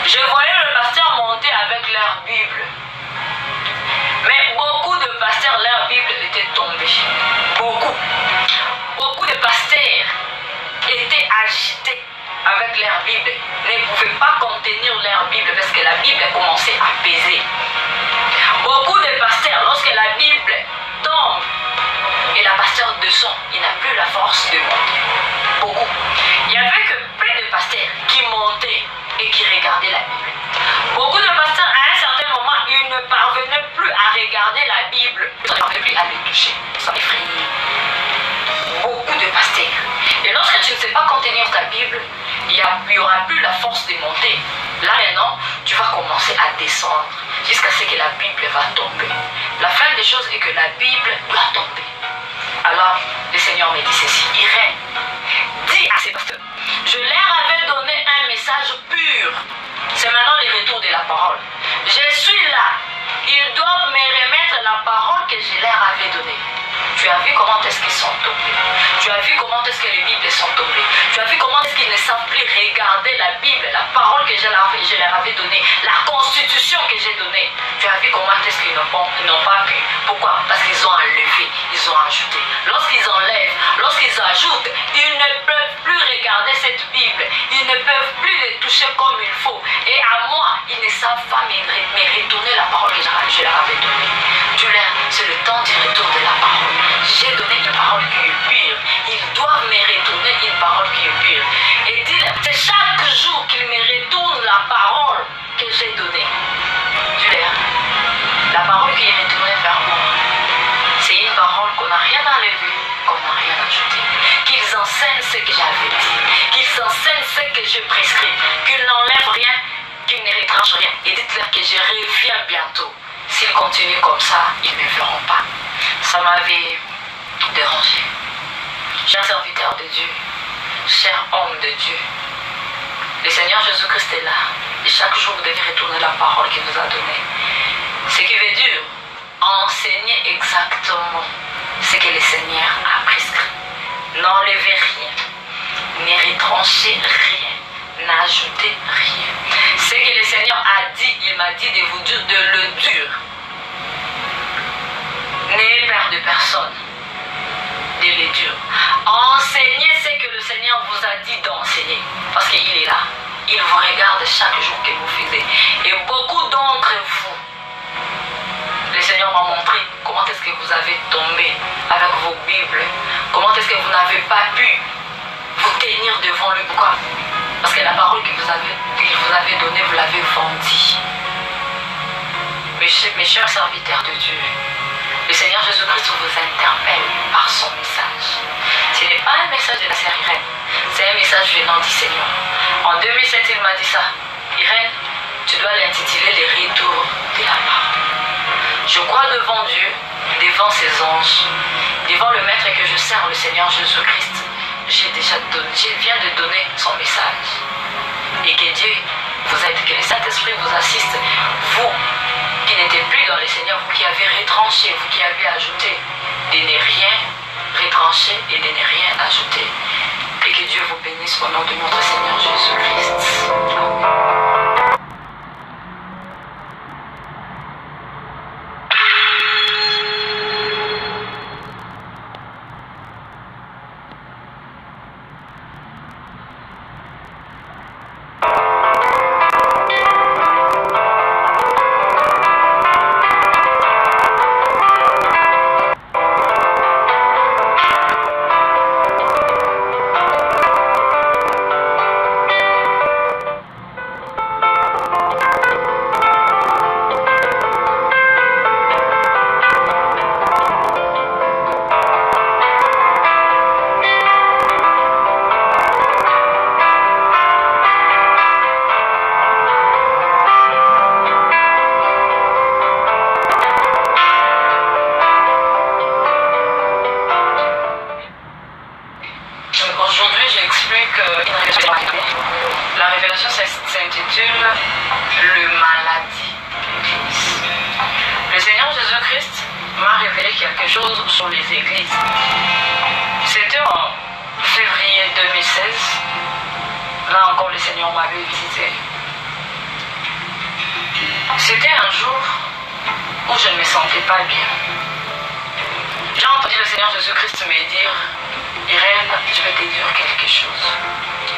Je voyais le pasteur monter avec leur Bible. Mais beaucoup de pasteurs, leur Bible était tombée. Beaucoup. Beaucoup de pasteurs étaient agités avec leur Bible. Ne pouvaient pas contenir leur Bible parce que la Bible commençait à peser. Beaucoup de pasteurs, lorsque la Bible tombe et la pasteur descend, il n'a plus la force de monter. Beaucoup. Il n'y avait que peu de pasteurs qui montaient et qui regardaient la Bible. Beaucoup de pasteurs, à un certain moment, ils ne parvenaient plus à regarder la Bible. Ils ne parvenaient plus à les toucher. Ça effrayait. Beaucoup de pasteurs. Et lorsque tu ne sais pas contenir ta Bible, il n'y aura plus la force de monter. Là maintenant, tu vas commencer à descendre jusqu'à ce que la Bible va tomber. La fin des choses est que la Bible doit tomber. Alors, le Seigneur me dit ceci: Irène, dis à ces pasteurs, je leur avais donné un message pur. C'est maintenant le retour de la parole. Je suis là. Ils doivent me remettre la parole que je leur avais donnée. Tu as vu comment est-ce qu'ils sont tombés. Tu as vu comment est-ce que les Bibles sont tombées. Tu as vu comment est-ce qu'ils ne savent plus regarder la Bible, la parole que je leur avais donnée, la constitution que j'ai donnée. Tu as vu comment est-ce qu'ils n'ont pas pu. Pourquoi? Parce qu'ils ont enlevé, ils ont ajouté. Lorsqu'ils enlèvent, lorsqu'ils ajoutent, ils ne peuvent plus regarder cette Bible. Ils ne peuvent plus les toucher comme il faut. Et à moi, ils ne savent pas me retourner la parole que je leur avais donnée. C'est le temps du retour de la parole. J'ai donné une parole qui est pure. Ils doivent me retourner une parole qui est pure. Et dis, c'est chaque jour qu'ils me retournent la parole que j'ai donnée. Dis-leur, la parole qui est retournée vers moi, c'est une parole qu'on n'a rien enlevé, qu'on n'a rien ajouté. Qu'ils enseignent ce que j'avais dit, qu'ils enseignent ce que je prescris, qu'ils n'enlèvent rien, qu'ils ne retranchent rien. Et dites-leur que je reviens bientôt. S'ils continuent comme ça, ils ne me verront pas. Ça m'avait dérangé. Cher serviteur de Dieu, cher homme de Dieu, le Seigneur Jésus-Christ est là. Et chaque jour, vous devez retourner la parole qu'il nous a donnée. Ce qui veut dire enseigner exactement ce que le Seigneur a prescrit. N'enlevez rien, ne retranchez rien, n'ajoutez rien. Ce que le Seigneur a dit, il m'a dit de vous dire de le dire. N'ayez peur de personne, de le dire. Enseignez ce que le Seigneur vous a dit d'enseigner, parce qu'il est là. Il vous regarde chaque jour que vous faites. Et beaucoup d'entre vous, le Seigneur m'a montré comment est-ce que vous avez tombé avec vos Bibles. Comment est-ce que vous n'avez pas pu vous tenir devant lui. Pourquoi? Parce que la parole qu'il vous avait donnée, vous l'avez vendue. Mes chers serviteurs de Dieu, le Seigneur Jésus-Christ vous interpelle par son message. Ce n'est pas un message de la sœur Irène, c'est un message venant du Seigneur. En 2007, il m'a dit ça. Irène, tu dois l'intituler les retours de la parole. Je crois devant Dieu, devant ses anges, devant le Maître que je sers, le Seigneur Jésus-Christ. Je viens de donner son message. Et que Dieu vous aide, que le Saint-Esprit vous assiste. Vous qui n'étiez plus dans le Seigneur, vous qui avez retranché, vous qui avez ajouté, de ne rien retrancher et de ne rien ajouter. Et que Dieu vous bénisse au nom de notre Seigneur Jésus-Christ. Amen. La révélation s'intitule Le maladie d'église. Le Seigneur Jésus-Christ m'a révélé quelque chose sur les églises. C'était en février 2016. Là encore, le Seigneur m'avait visité. C'était un jour où je ne me sentais pas bien. J'ai entendu le Seigneur Jésus-Christ me dire, Irène, je vais te dire quelque chose.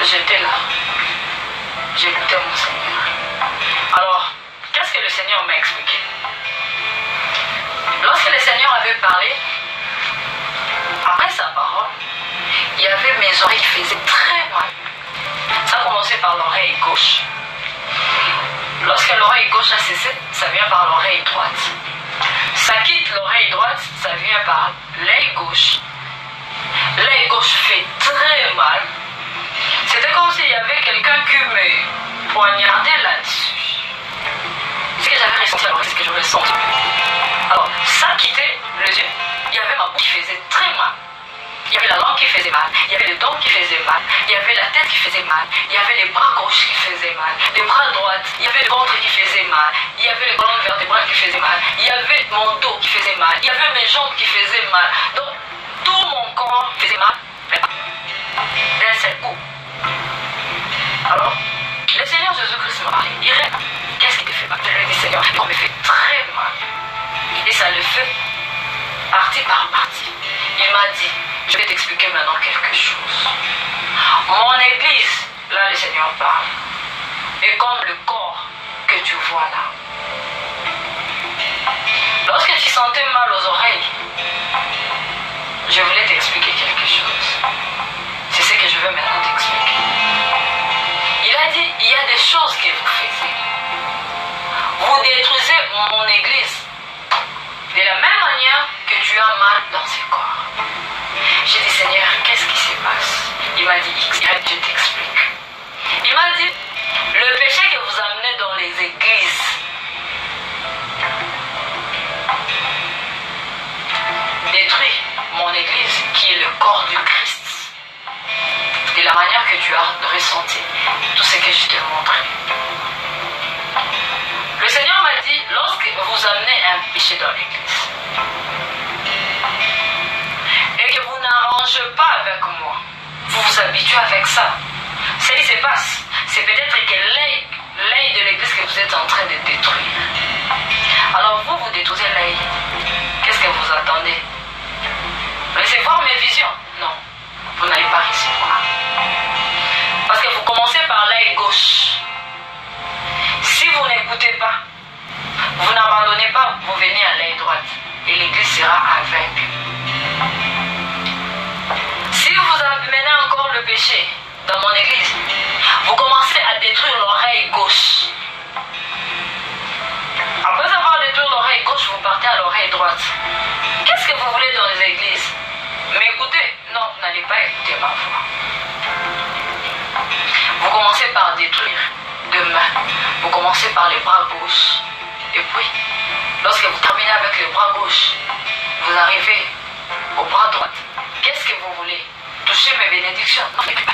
J'étais là. J'écoutais mon Seigneur. Alors, qu'est-ce que le Seigneur m'a expliqué? Lorsque le Seigneur avait parlé, après sa parole, il y avait mes oreilles qui faisaient très mal. Ça a commencé par l'oreille gauche. Lorsque l'oreille gauche a cessé, ça vient par l'oreille droite. Ça quitte l'oreille droite, ça vient par l'œil gauche. L'œil gauche fait très mal. C'était comme s'il y avait quelqu'un qui me poignardait là-dessus. Ce que j'avais ressenti à l'oreille, c'est ce que je ressentais. Alors, ça quittait les yeux. Il y avait ma bouche qui faisait très mal. Il y avait la langue qui faisait mal, il y avait les dents qui faisaient mal, il y avait la tête qui faisait mal, il y avait les bras gauches qui faisaient mal, les bras droits, il y avait le ventre qui faisait mal, il y avait les colonnes vertébrales qui faisaient mal, il y avait mon dos qui faisait mal, il y avait mes jambes qui faisaient mal. Donc, tout mon corps faisait mal, mais pas d'un seul coup. Alors, le Seigneur Jésus-Christ m'a parlé. Irène, qu'est-ce qui te fait mal? Je lui ai dit, Seigneur, on me fait très mal. Et ça le fait partie par partie. Il m'a dit, je vais t'expliquer maintenant quelque chose. Mon église, là le Seigneur parle, est comme le corps que tu vois là. Lorsque tu sentais mal aux oreilles, je voulais t'expliquer quelque chose. C'est ce que je veux maintenant t'expliquer. Il a dit, il y a des choses que vous faites. Vous détruisez mon église de la même manière que tu as mal dans ce corps. J'ai dit, Seigneur, qu'est-ce qui se passe? Il m'a dit, X, je t'explique. Il m'a dit, le péché que vous amenez dans les églises détruit mon église qui est le corps du Christ. De la manière que tu as ressenti tout ce que je t'ai montré. Le Seigneur m'a dit, lorsque vous amenez un péché dans l'église, et que vous n'arrangez pas avec moi, vous vous habituez avec ça. Ce qui se passe, c'est peut-être que l'œil de l'église que vous êtes en train de détruire. Alors vous détruisez l'œil. Qu'est-ce que vous attendez? Recevoir mes visions? Non, vous n'allez pas recevoir. Parce que vous commencez par l'œil gauche. Si vous n'écoutez pas, vous n'abandonnez pas, vous venez à l'œil droite. Et l'église sera aveugle. Si vous amenez encore le péché dans mon église, vous commencez à détruire l'oreille gauche. Après avoir détruit l'oreille gauche, vous partez à l'oreille droite. Qu'est-ce que vous voulez dans les églises? M'écoutez? Non, vous n'allez pas écouter ma voix. Vous commencez par détruire demain. Vous commencez par les bras gauches. Et puis, lorsque vous terminez avec le bras gauche, vous arrivez au bras droit. Qu'est-ce que vous voulez? Toucher mes bénédictions? Non, mais pas.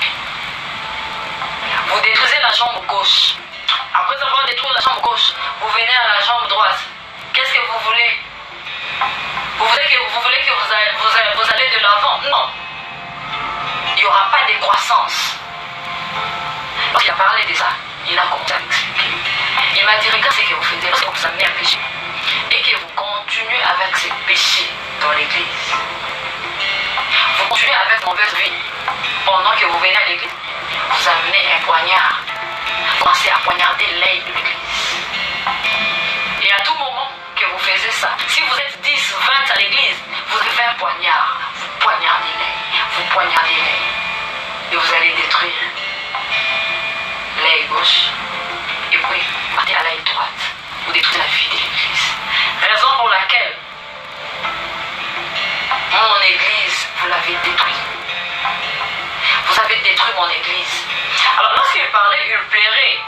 Vous détruisez la jambe gauche. Après avoir détruit la jambe gauche, vous venez à la jambe droite. Qu'est-ce que vous voulez? Vous voulez que vous allez de l'avant? Non. Il n'y aura pas de croissance. Lorsqu'il a parlé de ça, il a commencé à m'expliquer. Il m'a dit, regarde ce que vous faites lorsque vous amenez un péché et que vous continuez avec ce péché dans l'église. Vous continuez avec mauvaise vie pendant que vous venez à l'église. Vous amenez un poignard. Vous commencez à poignarder l'œil de l'église. Et à tout moment que vous faisiez ça, si vous êtes 10, 20 à l'église, vous avez un poignard. Vous poignardez l'œil. Vous poignardez l'œil. Et vous allez détruire l'œil gauche. Et puis, partez à l'œil droite. Vous détruisez la vie de l'église. Raison pour laquelle mon église, vous l'avez détruite. Vous avez détruit mon église. Alors lorsqu'il parlait, il plairait.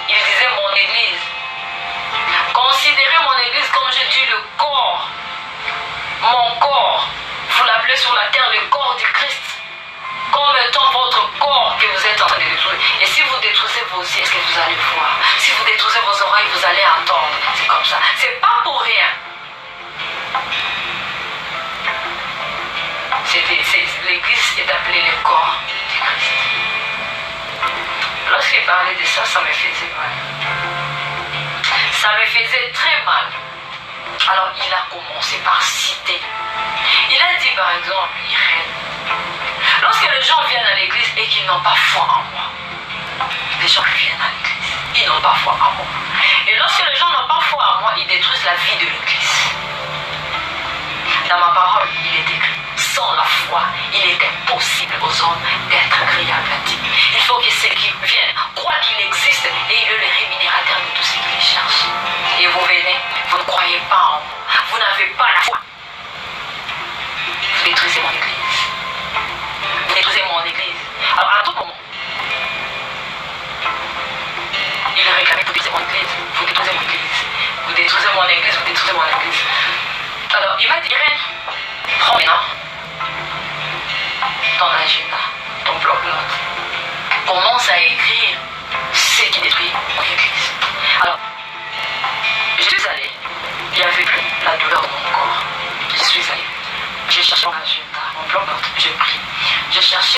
Il disait mon église. Considérez mon église comme je dis le corps. Mon corps. Vous l'appelez sur la terre le corps du Christ. Comme étant votre corps que vous êtes en train de détruire. Et si vous détruisez vos yeux, est-ce que vous allez voir? Si vous détruisez vos oreilles, vous allez entendre. C'est comme ça. C'est pas pour rien. L'église est appelée le corps du Christ. Lorsqu'il parlait de ça, ça me faisait mal. Ça me faisait très mal. Alors il a commencé par citer. Il a dit par exemple, Irène, lorsque les gens viennent à l'église et qu'ils n'ont pas foi en moi, les gens viennent à l'église, ils n'ont pas foi en moi. Et lorsque les gens n'ont pas foi en moi, ils détruisent la vie de l'église. Dans ma parole, il est écrit, sans la foi, il est impossible aux hommes d'être agréables à Dieu. Il faut que ceux qui viennent croient qu'il existe et il est le rémunérateur de tous ceux qui les cherchent. Et vous venez, vous ne croyez pas en moi, vous n'avez pas la foi. Vous détruisez mon église. Vous détruisez mon église. Alors à tout moment, il réclame, vous détruisez mon église, vous détruisez mon église, vous détruisez mon église, vous détruisez mon église. Alors il m'a dit, Irène, prends maintenant.